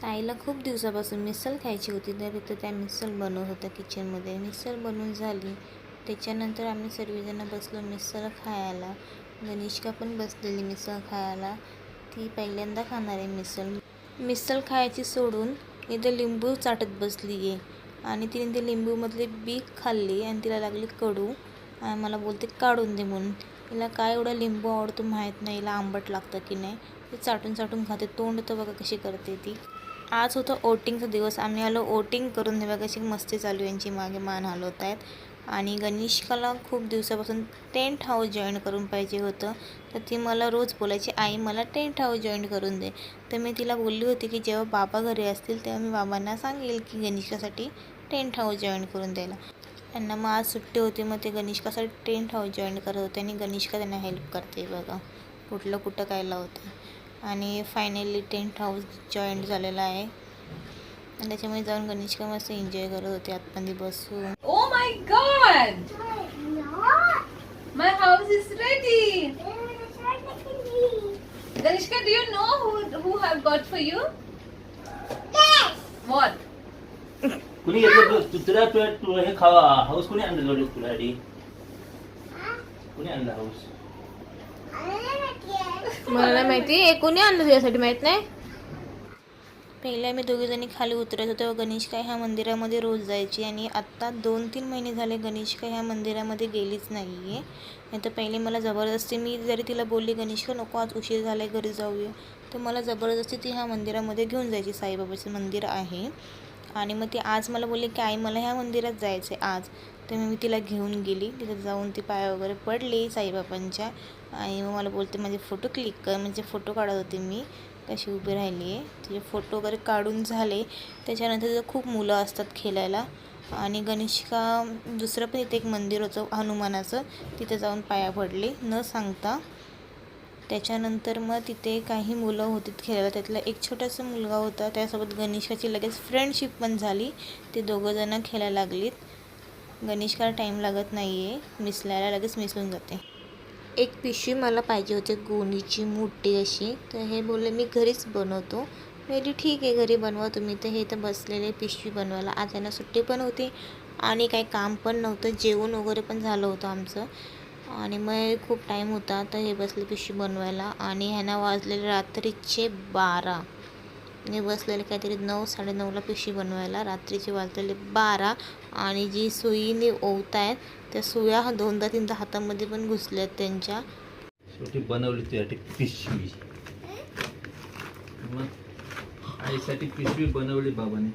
ताईला खूप दिवसापासून मिसळ खायची होती, तर इथं त्या मिसळ बनवत होत्या किचनमध्ये. मिसळ बनवून झाली त्याच्यानंतर आम्ही सर्वजण बसलो मिसळ खायला. गनिष्का पण बसलेली मिसळ खायला. ती पहिल्यांदा खाणार आहे मिसळ. मिसळ खायची सोडून इथं लिंबू चाटत बसली आहे आणि तिने ते लिंबूमधली बी खाल्ली आणि तिला लागली कडू आणि मला बोलते काढून दे म्हणून. तिला काय एवढा लिंबू आवडतो माहीत नाही, हिला आंबट लागतं की नाही. ती चाटून चाटून खाते. तोंड तर बघा कशी करते ती. आज होतं ओटिंगचा दिवस. आम्ही आलो ओटिंग करून. हे बघा कशी मस्ती चालू यांची, मागे मान हलवत आहेत. आणि गनिष्काला खूप दिवसापासून टेंट हाऊस जॉईन करून पाहिजे होतं, तर ती मला रोज बोलायची आई मला टेंट हाऊस जॉईन करून दे. तर मी तिला बोलली होती की जेव्हा बाबा घरी असतील तेव्हा मी बाबांना सांगेल की गनिष्कासाठी टेंट हाऊस जॉईन करून द्यायला. त्यांना मग आज सुट्टी होती, मग ते गनिष्कासाठी टेंट हाऊस जॉईन करत होते आणि गनिष्का त्यांना हेल्प करते. बघा कुठं काय लावते. आणि फायनली टेंट हाऊस जॉईंट झालेला आहे आणि त्याच्यामुळे जाऊन गनिष्का मस्त एन्जॉय करत होते आतमध्ये बसून. Oh my God! My house is ready. Ganishka, do you know who have got for you? Yes. What? कुणी घेतलं तुला हे खावा हाऊस कुणी आणलं तुझ्यासाठी? कुणी आणलं हाऊस? मला नाही माहिती, कोणी आणलं तुझ्यासाठी माहित नाही. पहिले आम्ही दोघीजणी खाली उतरायचो तेव्हा गनिष्का ह्या मंदिरामध्ये रोज जायची आणि आत्ता 2-3 महिने झाले गनिष्का ह्या मंदिरामध्ये गेलीच नाही आहे. नाही तर पहिले मला जबरदस्ती, मी जरी तिला बोलली गनिष्का नको आज उशीर झाला आहे घरी जाऊया, तर मला जबरदस्ती ती ह्या मंदिरामध्ये घेऊन जायची. साईबाबाचं मंदिर आहे आणि मग ती आज मला बोलली की आई मला ह्या मंदिरात जायचं आहे आज. तर मी तिला घेऊन गेली. तिथं जाऊन ती पाय वगैरे पडली साईबाबांच्या आणि मग मला बोलते माझे फोटो क्लिक कर. म्हणजे फोटो काढत होते मी कशी उभी राहिली आहे. तिचे फोटो वगैरे काढून झाले. त्याच्यानंतर तिथं खूप मुलं असतात खेळायला आणि गनिष्का दुसरं पण इथे एक मंदिर होतं हनुमानाचं, तिथे जाऊन पाया पडली न सांगता. त्याच्यानंतर मग तिथे काही मुलं होती खेळायला, त्यातला एक छोटासा मुलगा होता, त्यासोबत गनिष्काची लगेच फ्रेंडशिप पण झाली. ते दोघंजणं खेळायला लागलीत. गनिष्काला टाईम लागत नाही आहे मिसळायला, लगेच मिसळून जाते. एक पिशवी मला पाहिजे होती गोणीची मोठी अशी, तर हे बोलले मी घरीच बनवतो. मी ठीक आहे घरी बनवा तुम्ही. तर हे इथं बसलेले पिशवी बनवायला. आज त्यांना सुट्टी पण होती आणि काही काम पण नव्हतं, जेवण वगैरे पण झालं होतं आमचं आणि मग खूप टाईम होता. तर हे बसले पिशवी बनवायला आणि ह्यांना वाजलेले रात्रीचे 12. मी बसलेले काहीतरी 9-9:30ला पिशवी बनवायला. रात्रीचे वाजलेले 12 आणि जी सुईने ओवतायत त्या सुया 2-3 हातामध्ये पण घुसल्यात त्यांच्या. शेवटी बनवली तुझ्यासाठी पिशवी. मग आईसाठी पिशवी बनवली बाबाने.